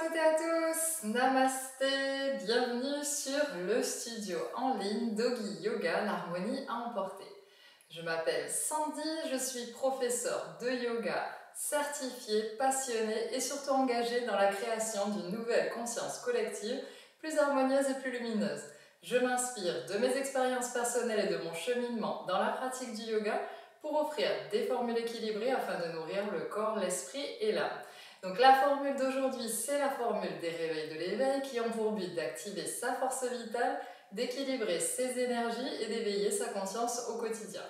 toutes et à tous, Namasté, bienvenue sur le studio en ligne Doggy Yoga, l'harmonie à emporter. Je m'appelle Sandy, je suis professeure de yoga certifiée, passionnée et surtout engagée dans la création d'une nouvelle conscience collective plus harmonieuse et plus lumineuse. Je m'inspire de mes expériences personnelles et de mon cheminement dans la pratique du yoga pour offrir des formules équilibrées afin de nourrir le corps, l'esprit et l'âme. Donc la formule d'aujourd'hui, c'est la formule des réveils de l'éveil qui ont pour but d'activer sa force vitale, d'équilibrer ses énergies et d'éveiller sa conscience au quotidien.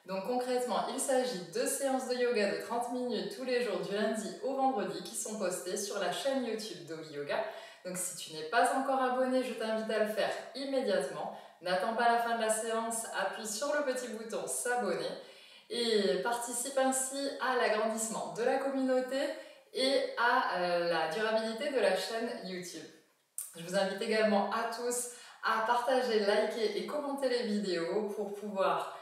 Donc concrètement, il s'agit de séances de yoga de 30 minutes tous les jours du lundi au vendredi qui sont postées sur la chaîne YouTube Doggy Yoga. Donc si tu n'es pas encore abonné, je t'invite à le faire immédiatement. N'attends pas la fin de la séance, appuie sur le petit bouton s'abonner et participe ainsi à l'agrandissement de la communauté et à la durabilité de la chaîne YouTube. Je vous invite également à tous à partager, liker et commenter les vidéos pour pouvoir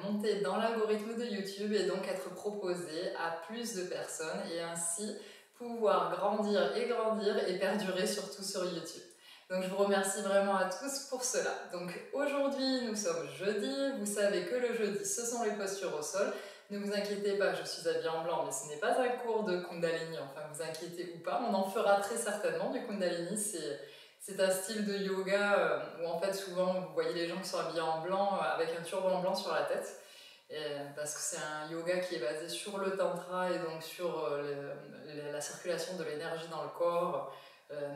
monter dans l'algorithme de YouTube et donc être proposé à plus de personnes et ainsi pouvoir grandir et perdurer surtout sur YouTube. Donc je vous remercie vraiment à tous pour cela. Donc aujourd'hui nous sommes jeudi, vous savez que le jeudi ce sont les postures au sol. Ne vous inquiétez pas, je suis habillée en blanc, mais ce n'est pas un cours de Kundalini, enfin vous inquiétez ou pas, on en fera très certainement du Kundalini, c'est un style de yoga où en fait souvent vous voyez les gens qui sont habillés en blanc avec un turban blanc sur la tête, parce que c'est un yoga qui est basé sur le tantra et donc sur la circulation de l'énergie dans le corps,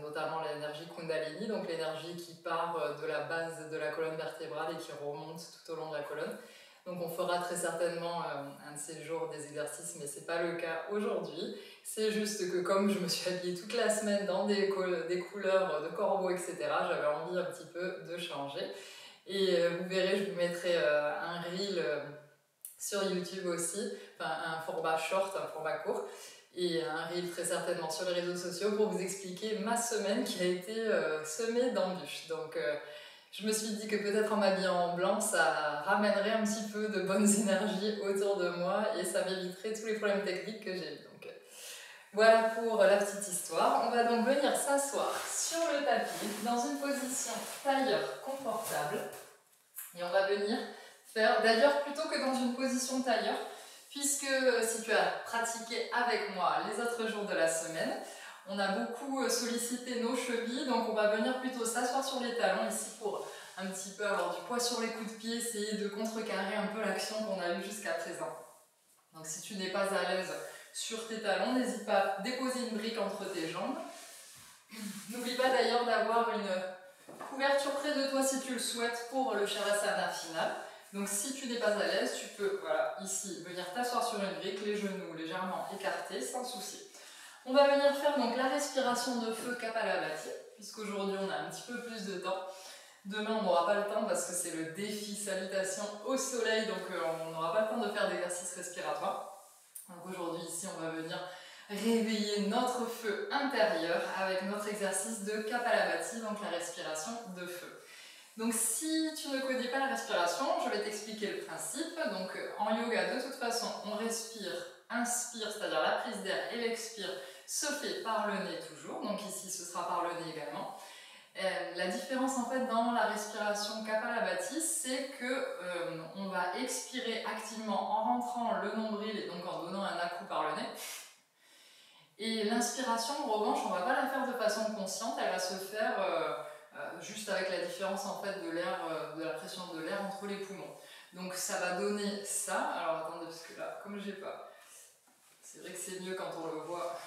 notamment l'énergie Kundalini, donc l'énergie qui part de la base de la colonne vertébrale et qui remonte tout au long de la colonne. Donc on fera très certainement un de ces jours des exercices, mais ce n'est pas le cas aujourd'hui. C'est juste que comme je me suis habillée toute la semaine dans des couleurs de corbeau, etc., j'avais envie un petit peu de changer. Et vous verrez, je vous mettrai un reel sur YouTube aussi, enfin un format short, un format court, et un reel très certainement sur les réseaux sociaux pour vous expliquer ma semaine qui a été semée d'embûches. Donc je me suis dit que peut-être en m'habillant en blanc, ça ramènerait un petit peu de bonnes énergies autour de moi et ça m'éviterait tous les problèmes techniques que j'ai eu. Donc voilà pour la petite histoire. On va donc venir s'asseoir sur le tapis dans une position tailleur confortable et on va venir faire, d'ailleurs plutôt que dans une position tailleur, puisque si tu as pratiqué avec moi les autres jours de la semaine, on a beaucoup sollicité nos chevilles, donc on va venir plutôt s'asseoir sur les talons ici pour un petit peu avoir du poids sur les coups de pied, essayer de contrecarrer un peu l'action qu'on a eue jusqu'à présent. Donc si tu n'es pas à l'aise sur tes talons, n'hésite pas à déposer une brique entre tes jambes. N'oublie pas d'ailleurs d'avoir une couverture près de toi si tu le souhaites pour le Shavasana final. Donc si tu n'es pas à l'aise, tu peux voilà, ici venir t'asseoir sur une brique, les genoux légèrement écartés sans souci. On va venir faire donc la respiration de feu Kapalabhati, puisqu'aujourd'hui on a un petit peu plus de temps. Demain on n'aura pas le temps parce que c'est le défi salutation au soleil, donc on n'aura pas le temps de faire d'exercice respiratoire. Donc aujourd'hui ici on va venir réveiller notre feu intérieur avec notre exercice de Kapalabhati, donc la respiration de feu. Donc si tu ne connais pas la respiration, je vais t'expliquer le principe. Donc en yoga de toute façon on respire, inspire, c'est-à-dire la prise d'air et l'expire se fait par le nez toujours, donc ici ce sera par le nez également. La différence en fait dans la respiration Kapalabhati, c'est que on va expirer activement en rentrant le nombril et donc en donnant un à-coup par le nez. Et l'inspiration en revanche, on ne va pas la faire de façon consciente, elle va se faire juste avec la différence en fait de l'air, de la pression de l'air entre les poumons. Donc ça va donner ça. Alors attendez, parce que là, comme j'ai pas, c'est vrai que c'est mieux quand on le voit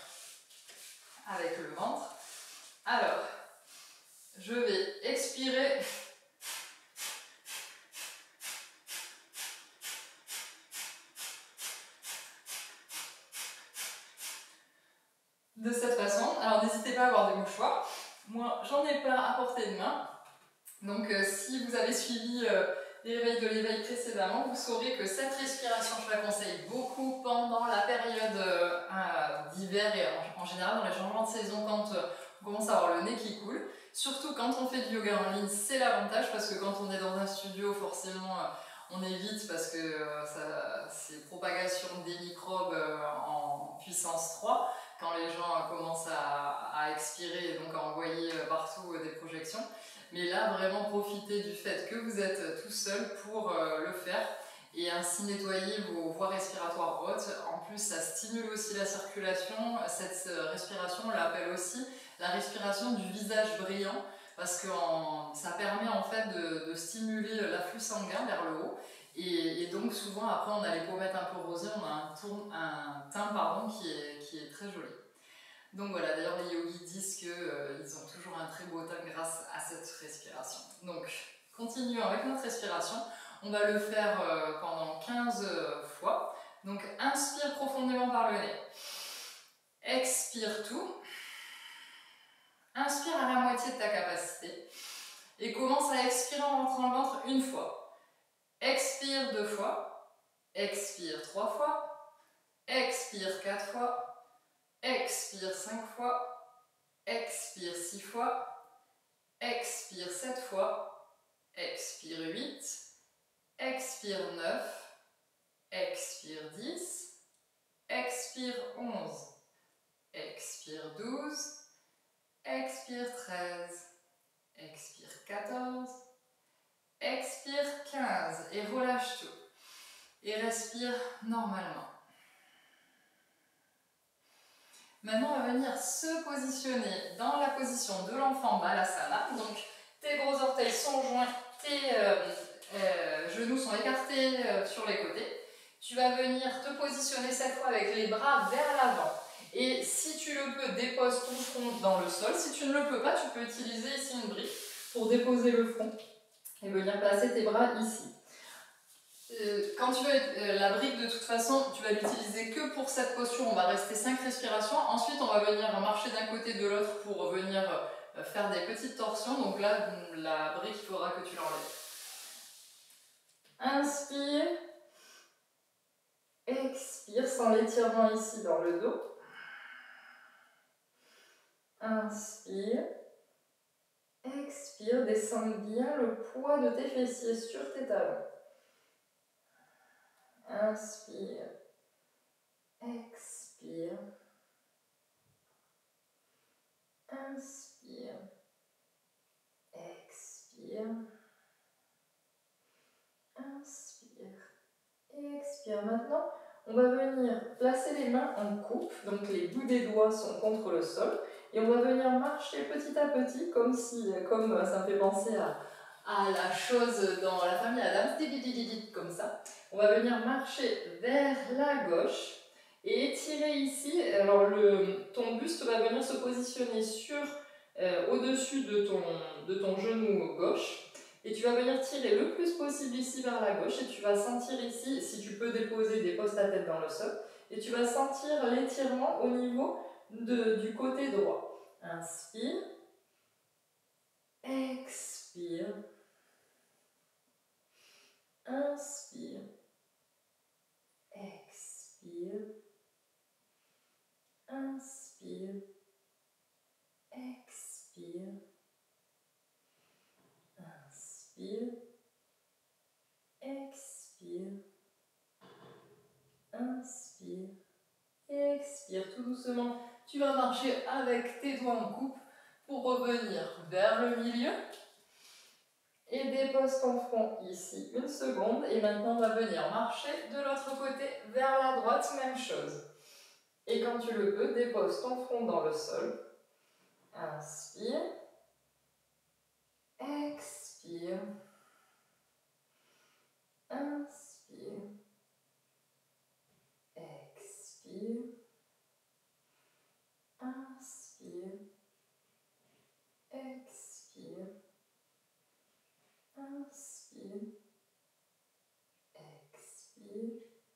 avec le ventre. Alors, je vais expirer. De cette façon. Alors n'hésitez pas à avoir des mouchoirs. Moi, j'en ai pas à portée de main. Donc si vous avez suivi les réveils de l'éveil précédemment, vous saurez que cette respiration, je la conseille beaucoup pendant la période d'hiver et en général dans les changements de saison quand on commence à avoir le nez qui coule. Surtout quand on fait du yoga en ligne, c'est l'avantage parce que quand on est dans un studio, forcément on évite parce que c'est propagation des microbes en puissance 3 quand les gens commencent à à expirer et donc à envoyer partout des projections. Mais là, vraiment profitez du fait que vous êtes tout seul pour le faire et ainsi nettoyer vos voies respiratoires hautes. En plus, ça stimule aussi la circulation. Cette respiration, on l'appelle aussi la respiration du visage brillant parce que ça permet en fait de stimuler l'afflux sanguin vers le haut. Et donc souvent après on a les pommettes un peu rosées, on a un teint qui est très joli. Donc voilà, d'ailleurs les yogis disent qu'ils ont toujours un très beau teint grâce à cette respiration. Donc continuons avec notre respiration, on va le faire pendant 15 fois. Donc inspire profondément par le nez, expire tout, inspire à la moitié de ta capacité et commence à expirer en rentrant le ventre une fois. Expire 2 fois, expire 3 fois, expire 4 fois, expire 5 fois, expire 6 fois, expire 7 fois, expire 8, expire 9, expire 10, expire 11, expire 12, expire 13, expire 14, expire 15 et relâche tout. Et respire normalement. Maintenant, on va venir se positionner dans la position de l'enfant Balasana. Donc, tes gros orteils sont joints, tes genoux sont écartés sur les côtés. Tu vas venir te positionner cette fois avec les bras vers l'avant. Et si tu le peux, dépose ton front dans le sol. Si tu ne le peux pas, tu peux utiliser ici une brique pour déposer le front et venir placer tes bras ici. Quand tu veux la brique, de toute façon, tu vas l'utiliser que pour cette posture. On va rester 5 respirations. Ensuite, on va venir marcher d'un côté de l'autre pour venir faire des petites torsions. Donc là, la brique, il faudra que tu l'enlèves. Inspire. Expire sans l'étirement ici dans le dos. Inspire. Expire, descends bien le poids de tes fessiers sur tes talons. Inspire. Expire. Inspire. Expire. Inspire. Expire. Maintenant, on va venir placer les mains en coupe. Donc les bouts des doigts sont contre le sol. Et on va venir marcher petit à petit, comme ça me fait penser à la chose dans la famille Adams, comme ça. On va venir marcher vers la gauche et étirer ici. Alors ton buste va venir se positionner au-dessus de ton genou gauche. Et tu vas venir tirer le plus possible ici vers la gauche. Et tu vas sentir ici, si tu peux déposer, dépose ta tête dans le sol. Et tu vas sentir l'étirement au niveau du côté droit. Inspire. Expire. Inspire. Expire. Inspire. Expire. Inspire. Expire. Inspire. Expire tout doucement. Tu vas marcher avec tes doigts en coupe pour revenir vers le milieu. Et dépose ton front ici une seconde. Et maintenant, on va venir marcher de l'autre côté vers la droite, même chose. Et quand tu le peux, dépose ton front dans le sol. Inspire. Expire. Inspire. Expire. Inspire. Expire. Inspire. Expire.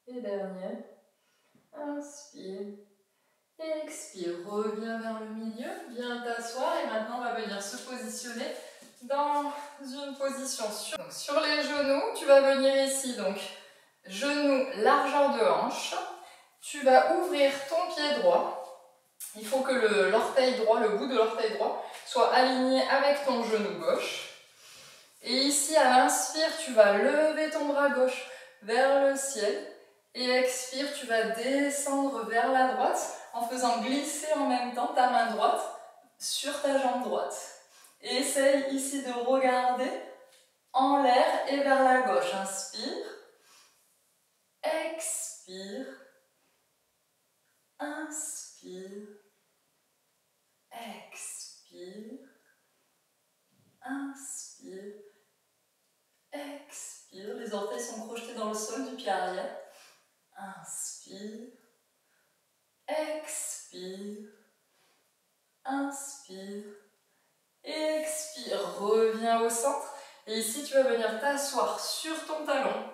Et dernière. Inspire. Expire. Reviens vers le milieu. Viens t'asseoir. Et maintenant, on va venir se positionner dans une position sur les genoux. Tu vas venir ici. Donc, genoux, largeur de hanche. Tu vas ouvrir ton pied droit. Il faut que l'orteil droit, le bout de l'orteil droit, soit aligné avec ton genou gauche. Et ici, à l'inspire, tu vas lever ton bras gauche vers le ciel. Et expire, tu vas descendre vers la droite en faisant glisser en même temps ta main droite sur ta jambe droite. Et essaye ici de regarder en l'air et vers la gauche. Inspire, expire, inspire, expire, inspire, expire. Les orteils sont projetés dans le sol du pied arrière. Inspire, expire, inspire, expire. Reviens au centre. Et ici, tu vas venir t'asseoir sur ton talon.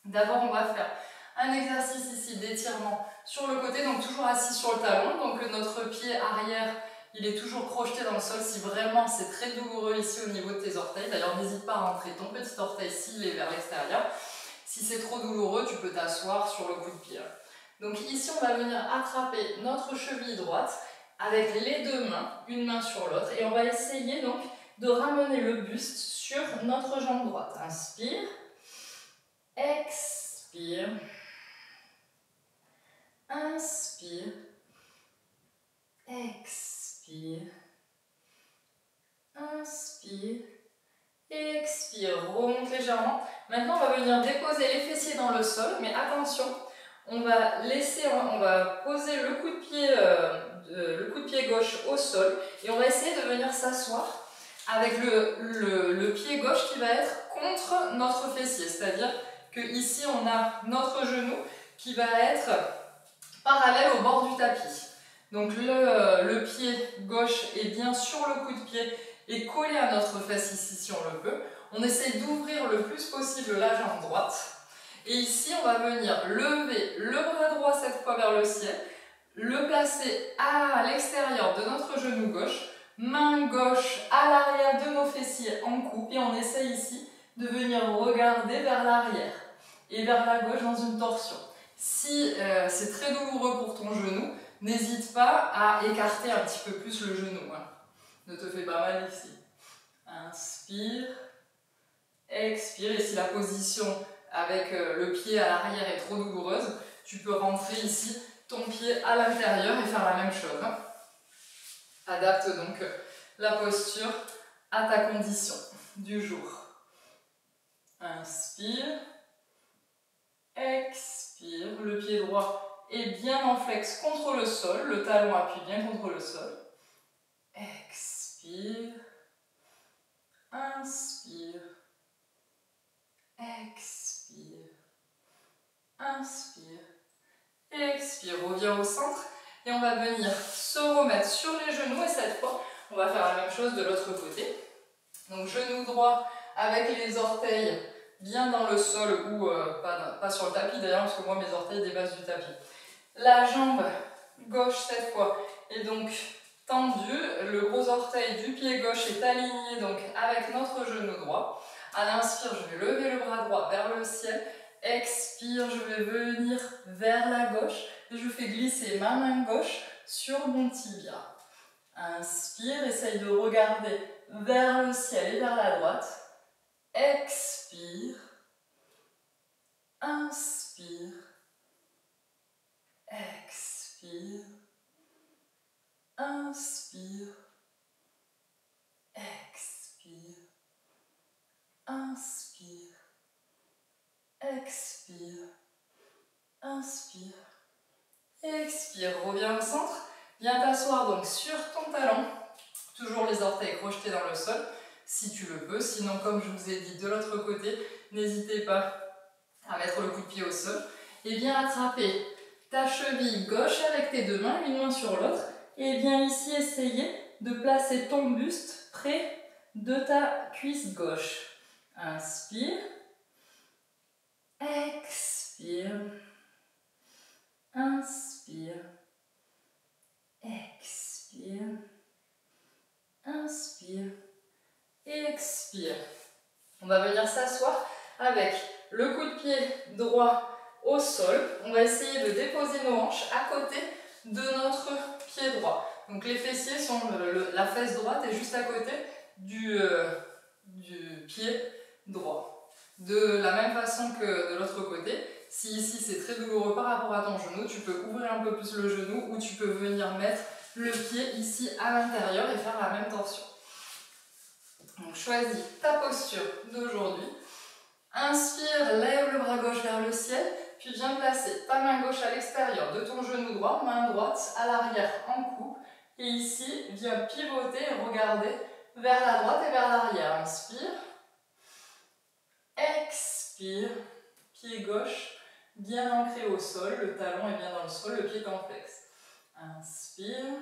D'abord, on va faire un exercice ici d'étirement sur le côté, donc toujours assis sur le talon. Donc notre pied arrière, il est toujours projeté dans le sol. Si vraiment c'est très douloureux ici au niveau de tes orteils, d'ailleurs n'hésite pas à rentrer ton petit orteil s'il est vers l'extérieur. Si c'est trop douloureux, tu peux t'asseoir sur le coup de pied. Donc ici, on va venir attraper notre cheville droite avec les deux mains, une main sur l'autre, et on va essayer donc de ramener le buste sur notre jambe droite. Inspire, expire, inspire, expire, inspire, expire, remonte légèrement. Maintenant, on va venir déposer les fessiers dans le sol, mais attention, on va poser le coup de pied gauche au sol et on va essayer de venir s'asseoir avec le pied gauche qui va être contre notre fessier, c'est-à-dire que ici on a notre genou qui va être parallèle au bord du tapis. Donc le pied gauche est bien sur le coup de pied et collé à notre fesse ici si on le peut. On essaie d'ouvrir le plus possible la jambe droite. Et ici, on va venir lever le bras droit cette fois vers le ciel, le placer à l'extérieur de notre genou gauche, main gauche à l'arrière de nos fessiers en coupe et on essaie ici de venir regarder vers l'arrière et vers la gauche dans une torsion. Si c'est très douloureux pour ton genou, n'hésite pas à écarter un petit peu plus le genou. Hein. Ne te fais pas mal ici. Inspire, expire et si la position avec le pied à l'arrière est trop douloureuse, tu peux rentrer ici ton pied à l'intérieur et faire la même chose. Adapte donc la posture à ta condition du jour. Inspire, expire, le pied droit est bien en flex contre le sol, le talon appuie bien contre le sol. Expire, inspire, expire, inspire, expire, reviens au centre et on va venir se remettre sur les genoux et cette fois on va faire la même chose de l'autre côté. Donc genou droit avec les orteils bien dans le sol ou pas sur le tapis d'ailleurs parce que moi mes orteils dépassent du tapis. La jambe gauche cette fois est donc tendue, le gros orteil du pied gauche est aligné donc avec notre genou droit. À l'inspire, je vais lever le bras droit vers le ciel. Expire, je vais venir vers la gauche et je fais glisser ma main gauche sur mon tibia. Inspire, essaye de regarder vers le ciel et vers la droite. Expire, inspire, expire, inspire, expire, inspire, expire, inspire, expire. Reviens au centre, viens t'asseoir donc sur ton talon, toujours les orteils crochetés dans le sol, si tu le peux. Sinon, comme je vous ai dit de l'autre côté, n'hésitez pas à mettre le coup de pied au sol. Et bien attraper ta cheville gauche avec tes deux mains, une main sur l'autre. Et bien ici, essayer de placer ton buste près de ta cuisse gauche. Inspire, expire, inspire, expire, inspire, expire. On va venir s'asseoir avec le coup de pied droit au sol. On va essayer de déposer nos hanches à côté de notre pied droit. Donc les fessiers sont, la fesse droite est juste à côté du pied droit. De la même façon que de l'autre côté, si ici c'est très douloureux par rapport à ton genou, tu peux ouvrir un peu plus le genou ou tu peux venir mettre le pied ici à l'intérieur et faire la même torsion. Donc choisis ta posture d'aujourd'hui. Inspire, lève le bras gauche vers le ciel, puis viens placer ta main gauche à l'extérieur de ton genou droit, main droite à l'arrière en coupe. Et ici, viens pivoter et regarder vers la droite et vers l'arrière. Inspire. Expire. Pied gauche bien ancré au sol, le talon est bien dans le sol, le pied est en flex. Inspire.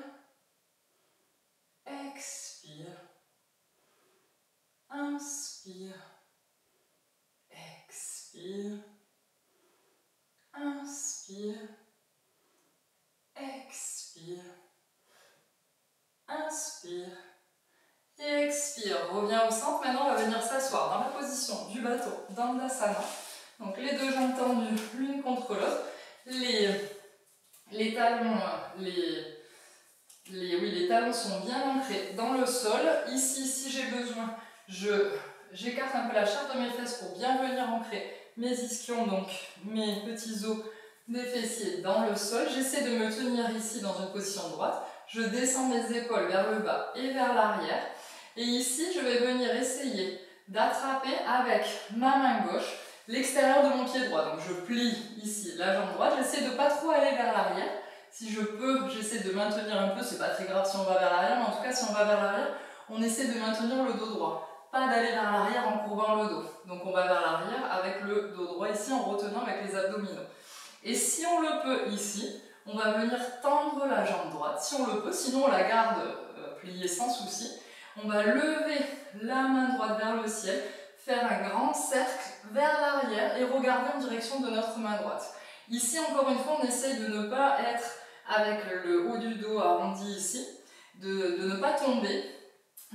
Expire. Inspire. Expire. Inspire. Expire. Inspire. Et expire. Reviens au centre. Maintenant, on va venir s'asseoir dans la position du bateau, Dandasana. Donc, les deux jambes tendues l'une contre l'autre. Les talons, les talons sont bien ancrés dans le sol. Ici, si j'ai besoin, j'écarte un peu la chair de mes fesses pour bien venir ancrer mes ischions, donc mes petits os des fessiers dans le sol. J'essaie de me tenir ici dans une position droite. Je descends mes épaules vers le bas et vers l'arrière. Et ici, je vais venir essayer d'attraper avec ma main gauche l'extérieur de mon pied droit. Donc je plie ici la jambe droite. J'essaie de ne pas trop aller vers l'arrière. Si je peux, j'essaie de maintenir un peu. C'est pas très grave si on va vers l'arrière, mais en tout cas, si on va vers l'arrière, on essaie de maintenir le dos droit. Pas d'aller vers l'arrière en courbant le dos. Donc on va vers l'arrière avec le dos droit ici en retenant avec les abdominaux. Et si on le peut ici, on va venir tendre la jambe droite. Si on le peut, sinon on la garde pliée sans souci. On va lever la main droite vers le ciel, faire un grand cercle vers l'arrière et regarder en direction de notre main droite. Ici, encore une fois, on essaye de ne pas être avec le haut du dos arrondi ici, de ne pas tomber,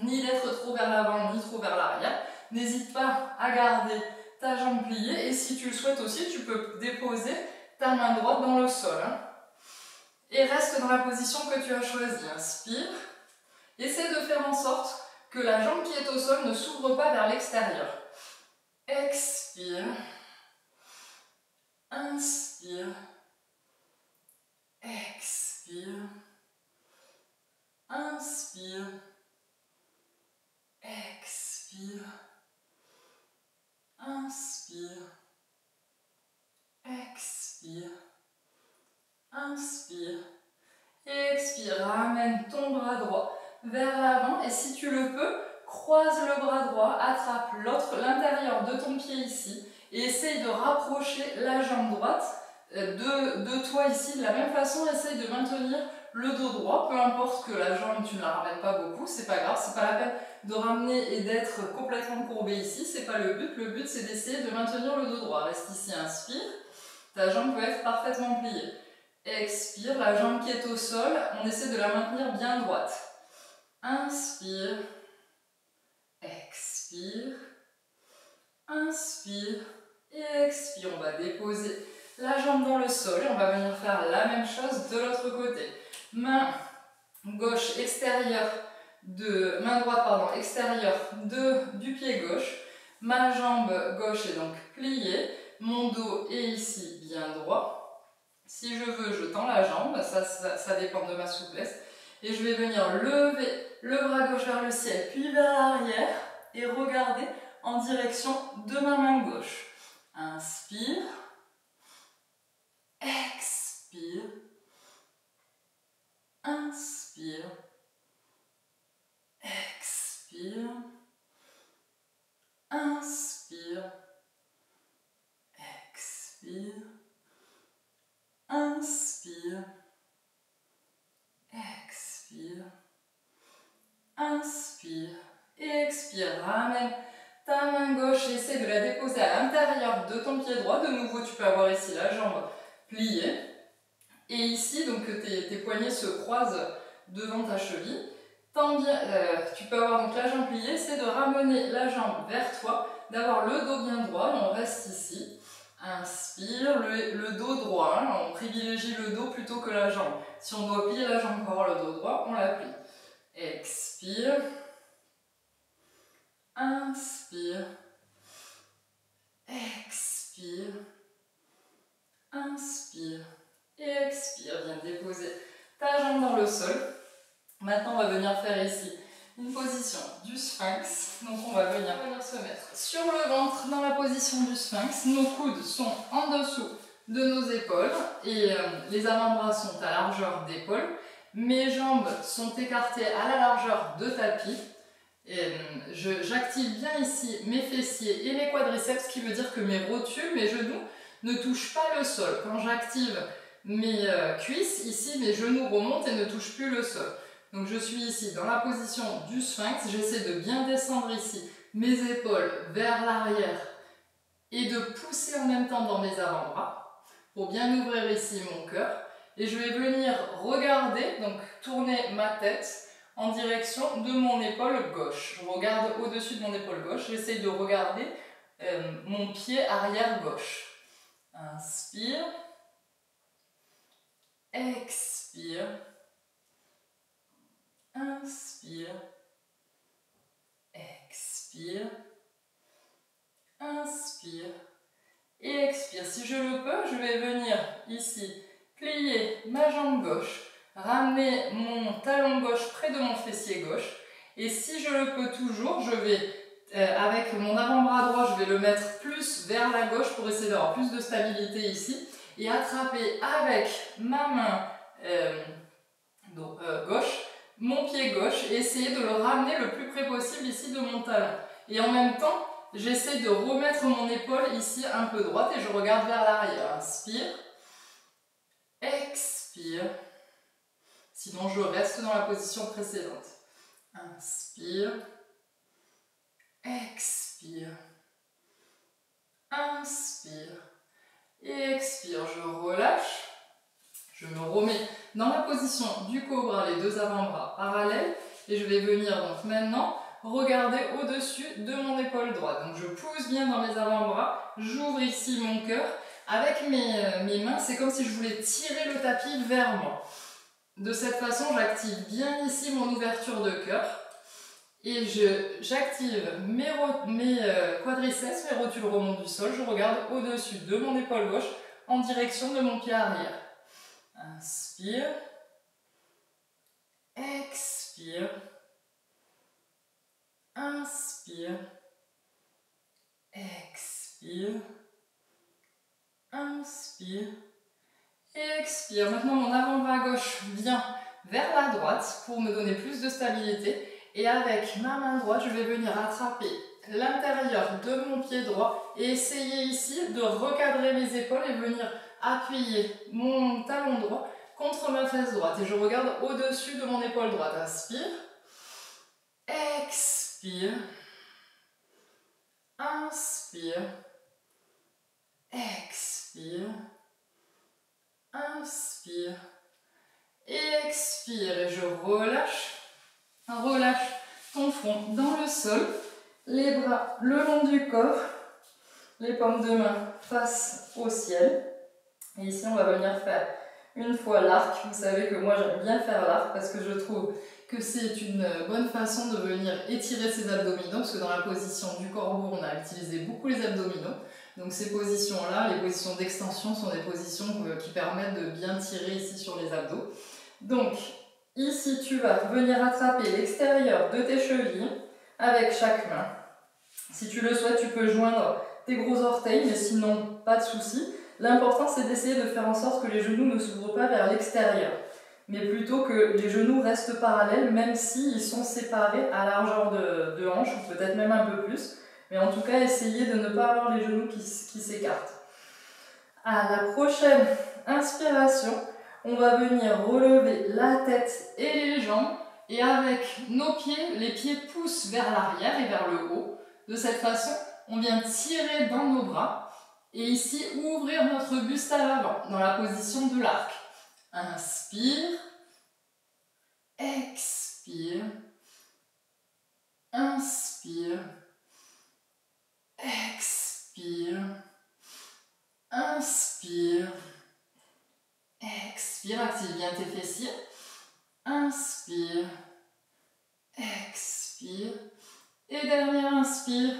ni d'être trop vers l'avant, ni trop vers l'arrière. N'hésite pas à garder ta jambe pliée et si tu le souhaites aussi, tu peux déposer ta main droite dans le sol. Et reste dans la position que tu as choisie. Inspire. Essaie de faire en sorte que la jambe qui est au sol ne s'ouvre pas vers l'extérieur. Expire. Inspire. Expire. Inspire. Expire. Inspire. Expire. Inspire. Et expire. Ramène ton bras droit vers l'avant et si tu le peux, croise le bras droit, attrape l'intérieur de ton pied ici et essaye de rapprocher la jambe droite de toi ici. De la même façon, essaye de maintenir le dos droit, peu importe que la jambe, tu ne la ramènes pas beaucoup, c'est pas grave, c'est pas la peine de ramener et d'être complètement courbé ici, c'est pas le but c'est d'essayer de maintenir le dos droit. Reste ici, inspire, ta jambe peut être parfaitement pliée. Expire, la jambe qui est au sol, on essaie de la maintenir bien droite. Inspire, expire, inspire et expire. On va déposer la jambe dans le sol et on va venir faire la même chose de l'autre côté. Main gauche extérieure main droite pardon, extérieure du pied gauche. Ma jambe gauche est donc pliée, mon dos est ici bien droit. Si je veux, je tends la jambe, ça dépend de ma souplesse. Et je vais venir lever le bras gauche vers le ciel, puis vers l'arrière et regarder en direction de ma main gauche. Inspire, expire, inspire, expire, inspire, expire, inspire, expire, inspire et expire. Ramène ta main gauche, essaie de la déposer à l'intérieur de ton pied droit. De nouveau, tu peux avoir ici la jambe pliée. Et ici, donc tes poignets se croisent devant ta cheville. Tu peux avoir donc la jambe pliée, essaie de ramener la jambe vers toi, d'avoir le dos bien droit et on reste ici. Inspire, le dos droit, hein, on privilégie le dos plutôt que la jambe. Si on doit plier la jambe pour avoir le dos droit, on la plie. Expire. Inspire. Expire. Inspire. Et expire. Viens déposer ta jambe dans le sol. Maintenant, on va venir faire ici une position du sphinx. Donc, on va venir se mettre sur le ventre dans la position du sphinx. Nos coudes sont en dessous de nos épaules et les avant-bras sont à largeur d'épaule. Mes jambes sont écartées à la largeur de tapis. J'active bien ici mes fessiers et mes quadriceps, ce qui veut dire que mes rotules, mes genoux ne touchent pas le sol. Quand j'active mes cuisses, ici mes genoux remontent et ne touchent plus le sol. Donc je suis ici dans la position du sphinx, j'essaie de bien descendre ici mes épaules vers l'arrière et de pousser en même temps dans mes avant-bras pour bien ouvrir ici mon cœur. Et je vais venir regarder, donc tourner ma tête en direction de mon épaule gauche. Je regarde au-dessus de mon épaule gauche, j'essaie de regarder mon pied arrière gauche. Inspire, expire, inspire, expire, inspire et expire. Si je le peux, je vais venir ici plier ma jambe gauche, ramener mon talon gauche près de mon fessier gauche. Et si je le peux toujours, je vais, avec mon avant-bras droit, je vais le mettre plus vers la gauche pour essayer d'avoir plus de stabilité ici. Et attraper avec ma main gauche, mon pied gauche, et essayer de le ramener le plus près possible ici de mon talon. Et en même temps, j'essaie de remettre mon épaule ici un peu droite et je regarde vers l'arrière. Inspire. Expire. Sinon, je reste dans la position précédente. Inspire. Expire. Inspire. Et expire. Je relâche. Je me remets dans la position du cobra, les deux avant-bras parallèles. Et je vais venir donc maintenant regarder au-dessus de mon épaule droite. Donc je pousse bien dans mes avant-bras. J'ouvre ici mon cœur. Avec mes mains, c'est comme si je voulais tirer le tapis vers moi. De cette façon, j'active bien ici mon ouverture de cœur et j'active mes quadriceps, mes rotules remontent du sol. Je regarde au-dessus de mon épaule gauche en direction de mon pied arrière. Inspire, expire, inspire, expire. Inspire et expire. Maintenant, mon avant-bras gauche vient vers la droite pour me donner plus de stabilité. Et avec ma main droite, je vais venir attraper l'intérieur de mon pied droit et essayer ici de recadrer mes épaules et venir appuyer mon talon droit contre ma fesse droite. Et je regarde au-dessus de mon épaule droite. Inspire, expire, inspire, expire, inspire et expire. Et je relâche. Relâche ton front dans le sol, les bras le long du corps, les paumes de main face au ciel. Et ici, on va venir faire une fois l'arc. Vous savez que moi, j'aime bien faire l'arc parce que je trouve que c'est une bonne façon de venir étirer ses abdominaux, parce que dans la position du corbeau, on a utilisé beaucoup les abdominaux. Donc ces positions-là, les positions d'extension, sont des positions qui permettent de bien tirer ici sur les abdos. Donc ici, tu vas venir attraper l'extérieur de tes chevilles avec chaque main. Si tu le souhaites, tu peux joindre tes gros orteils, mais sinon, pas de souci. L'important, c'est d'essayer de faire en sorte que les genoux ne s'ouvrent pas vers l'extérieur, mais plutôt que les genoux restent parallèles, même s'ils sont séparés à largeur de hanche, ou peut-être même un peu plus. Mais en tout cas, essayez de ne pas avoir les genoux qui s'écartent. À la prochaine inspiration, on va venir relever la tête et les jambes. Et avec nos pieds, les pieds poussent vers l'arrière et vers le haut. De cette façon, on vient tirer dans nos bras. Et ici, ouvrir notre buste à l'avant, dans la position de l'arc. Inspire. Expire. Inspire. Expire. Inspire. Expire, active bien tes fessiers. Inspire. Expire. Et dernier inspire.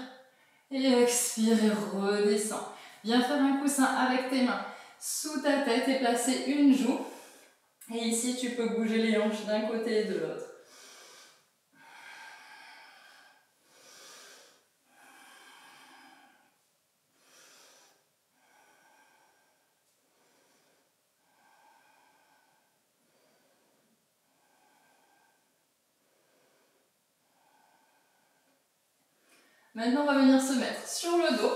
Et expire et redescends. Viens faire un coussin avec tes mains sous ta tête et placer une joue. Et ici, tu peux bouger les hanches d'un côté et de l'autre. Maintenant, on va venir se mettre sur le dos.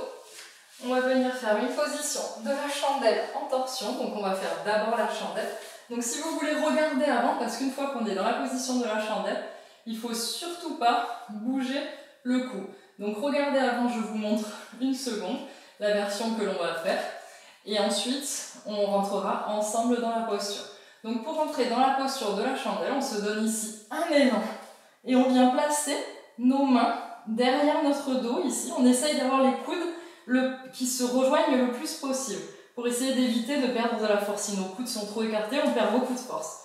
On va venir faire une position de la chandelle en torsion. Donc, on va faire d'abord la chandelle. Donc, si vous voulez regarder avant, parce qu'une fois qu'on est dans la position de la chandelle, il ne faut surtout pas bouger le cou. Donc, regardez avant, je vous montre une seconde la version que l'on va faire. Et ensuite, on rentrera ensemble dans la posture. Donc, pour rentrer dans la posture de la chandelle, on se donne ici un élan. Et on vient placer nos mains derrière notre dos, ici. On essaye d'avoir les coudes qui se rejoignent le plus possible pour essayer d'éviter de perdre de la force. Si nos coudes sont trop écartés, on perd beaucoup de force.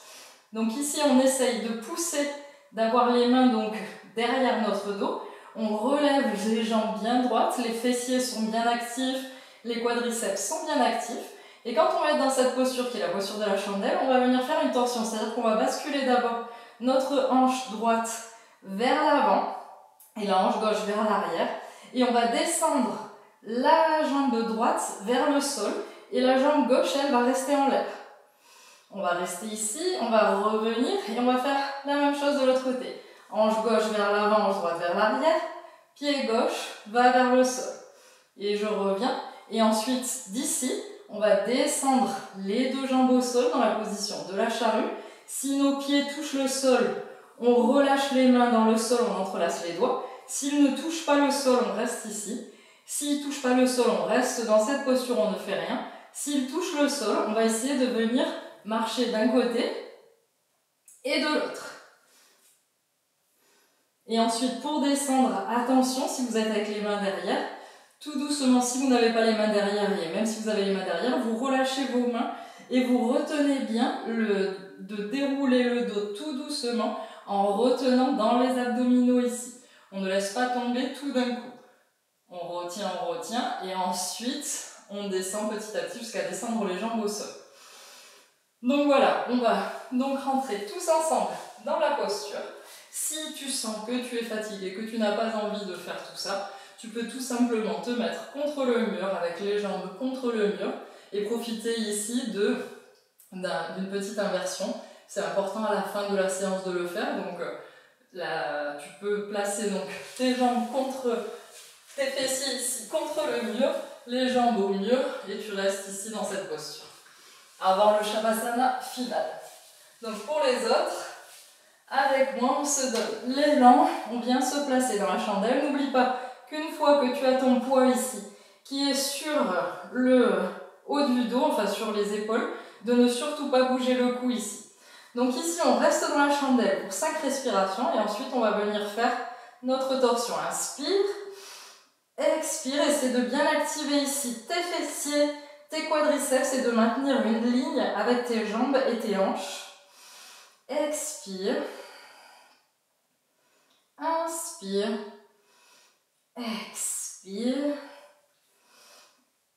Donc ici, on essaye de pousser, d'avoir les mains donc derrière notre dos. On relève les jambes bien droites, les fessiers sont bien actifs, les quadriceps sont bien actifs. Et quand on va être dans cette posture qui est la posture de la chandelle, on va venir faire une torsion. C'est-à-dire qu'on va basculer d'abord notre hanche droite vers l'avant et la hanche gauche vers l'arrière. Et on va descendre la jambe droite vers le sol et la jambe gauche, elle, va rester en l'air. On va rester ici, on va revenir et on va faire la même chose de l'autre côté. Hanche gauche vers l'avant, hanche droite vers l'arrière. Pied gauche va vers le sol. Et je reviens. Et ensuite, d'ici, on va descendre les deux jambes au sol dans la position de la charrue. Si nos pieds touchent le sol, on relâche les mains dans le sol, on entrelace les doigts. S'ils ne touchent pas le sol, on reste ici. S'ils ne touchent pas le sol, on reste dans cette posture, on ne fait rien. S'ils touchent le sol, on va essayer de venir marcher d'un côté et de l'autre. Et ensuite, pour descendre, attention, si vous êtes avec les mains derrière, tout doucement, si vous n'avez pas les mains derrière, et même si vous avez les mains derrière, vous relâchez vos mains et vous retenez bien de dérouler le dos tout doucement en retenant dans les abdominaux ici. On ne laisse pas tomber tout d'un coup. On retient et ensuite on descend petit à petit jusqu'à descendre les jambes au sol. Donc voilà, on va donc rentrer tous ensemble dans la posture. Si tu sens que tu es fatigué, que tu n'as pas envie de faire tout ça, tu peux tout simplement te mettre contre le mur, avec les jambes contre le mur, et profiter ici d'une petite inversion. C'est important à la fin de la séance de le faire, donc là, tu peux placer donc tes jambes contre tes fessiers ici contre le mur, les jambes au mur, et tu restes ici dans cette posture. Avant le Shavasana final. Donc pour les autres, avec moi, on se donne l'élan, on vient se placer dans la chandelle. N'oublie pas qu'une fois que tu as ton poids ici, qui est sur le haut du dos, enfin sur les épaules, de ne surtout pas bouger le cou ici. Donc ici, on reste dans la chandelle pour 5 respirations et ensuite on va venir faire notre torsion. Inspire, expire, essaie de bien activer ici tes fessiers, tes quadriceps et de maintenir une ligne avec tes jambes et tes hanches. Expire. Inspire. Expire.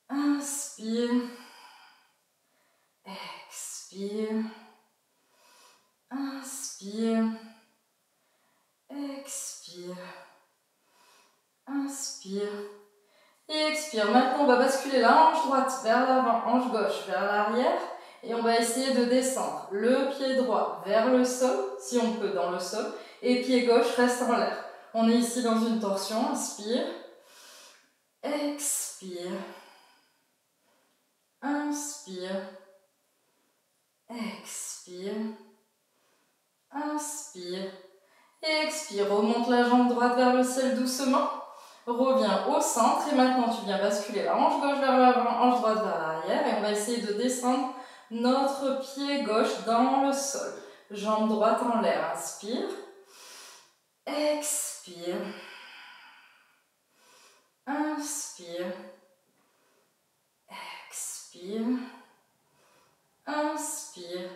Inspire. Expire. Inspire. Expire. Inspire. Et expire. Maintenant, on va basculer la hanche droite vers l'avant, hanche gauche vers l'arrière. Et on va essayer de descendre le pied droit vers le sol, si on peut dans le sol. Et pied gauche reste en l'air. On est ici dans une torsion. Inspire. Expire. Inspire. Expire. Inspire. Et expire. Remonte la jambe droite vers le ciel doucement. Reviens au centre. Et maintenant, tu viens basculer la hanche gauche vers l'avant, hanche droite vers l'arrière. Et on va essayer de descendre notre pied gauche dans le sol. Jambe droite en l'air. Inspire. Expire. Inspire. Expire. Inspire.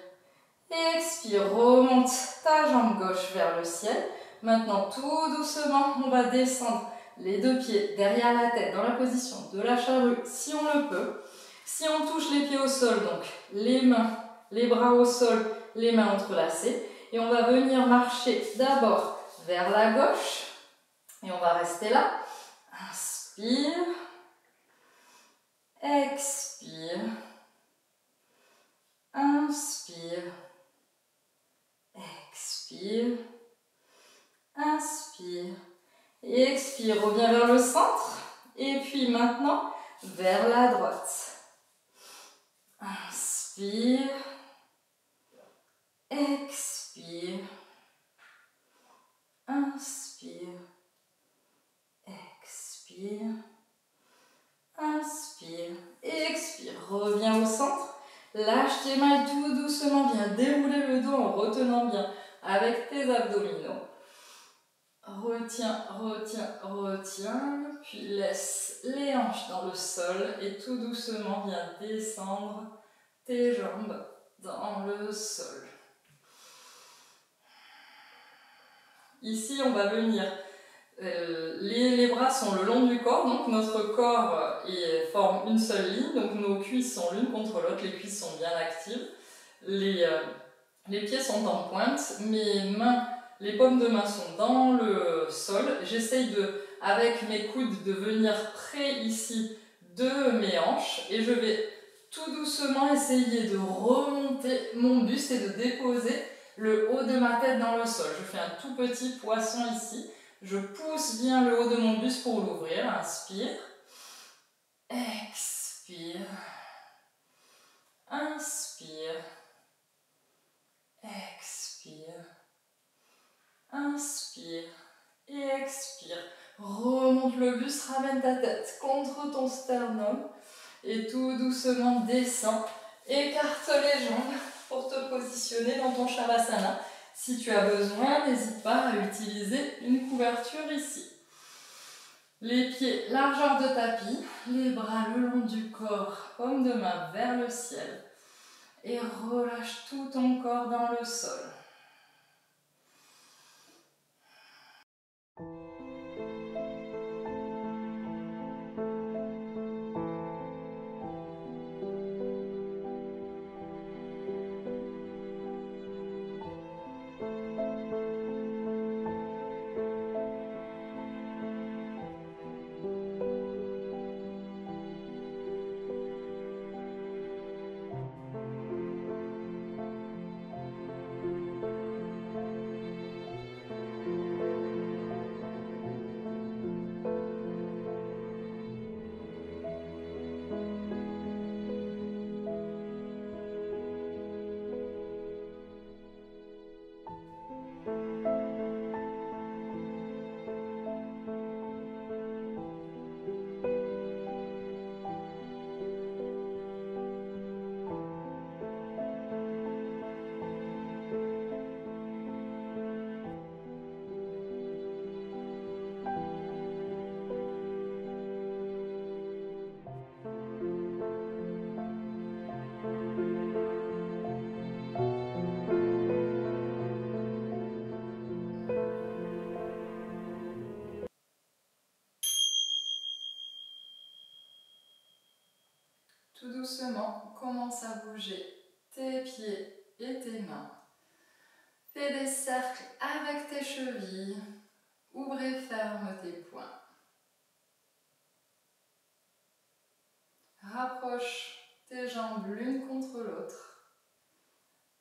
Et expire. Remonte ta jambe gauche vers le ciel. Maintenant, tout doucement, on va descendre les deux pieds derrière la tête dans la position de la charrue si on le peut. Si on touche les pieds au sol, donc les mains, les bras au sol, les mains entrelacées. Et on va venir marcher d'abord vers la gauche. Et on va rester là. Inspire. Expire. Inspire. Expire. Inspire. Expire, reviens vers le centre. Et puis maintenant, vers la droite. Inspire. Expire. Inspire. Expire. Inspire. Expire. Reviens au centre. Lâche tes mains et tout doucement viens dérouler le dos en retenant bien avec tes abdominaux. Retiens, retiens, retiens, puis laisse les hanches dans le sol et tout doucement viens descendre tes jambes dans le sol. Ici, on va venir, les bras sont le long du corps, donc notre corps forme une seule ligne, donc nos cuisses sont l'une contre l'autre, les cuisses sont bien actives, les pieds sont en pointe, mes mains, les paumes de main sont dans le sol. J'essaye avec mes coudes de venir près ici de mes hanches et je vais tout doucement essayer de remonter mon buste et de déposer le haut de ma tête dans le sol. Je fais un tout petit poisson ici. Je pousse bien le haut de mon buste pour l'ouvrir. Inspire. Expire. Inspire. Expire. Inspire. Et expire. Remonte le buste, ramène ta tête contre ton sternum. Et tout doucement descends. Écarte les jambes pour te positionner dans ton Shavasana. Si tu as besoin, n'hésite pas à utiliser une couverture ici. Les pieds largeur de tapis, les bras le long du corps, paume de main vers le ciel. Et relâche tout ton corps dans le sol. Tout doucement, commence à bouger tes pieds et tes mains. Fais des cercles avec tes chevilles. Ouvre et ferme tes poings. Rapproche tes jambes l'une contre l'autre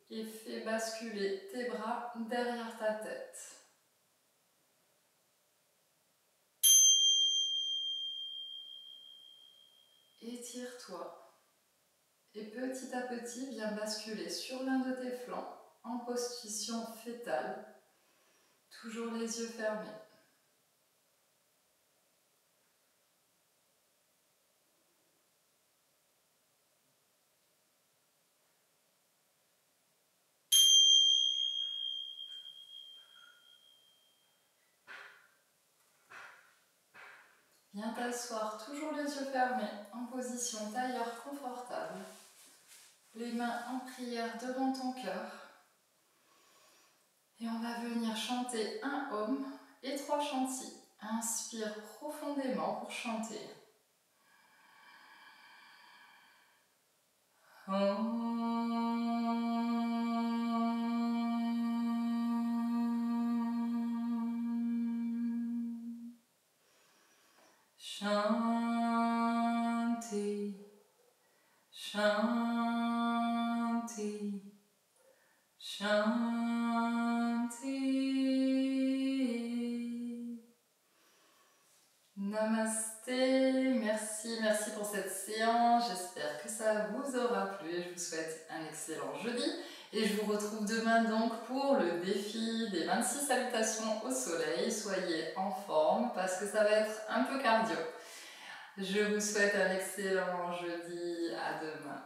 et fais basculer tes bras derrière ta tête. Étire-toi. Et petit à petit, viens basculer sur l'un de tes flancs en position fétale, toujours les yeux fermés. Viens t'asseoir, toujours les yeux fermés, en position tailleur confortable. Les mains en prière devant ton cœur. Et on va venir chanter un Om et 3 chantis. Inspire profondément pour chanter. Chanter, chanter, chanter. Namasté, merci pour cette séance, j'espère que ça vous aura plu et je vous souhaite un excellent jeudi. Et je vous retrouve demain donc pour le défi des 26 salutations au soleil. Soyez en forme parce que ça va être un peu cardio. Je vous souhaite un excellent jeudi, à demain.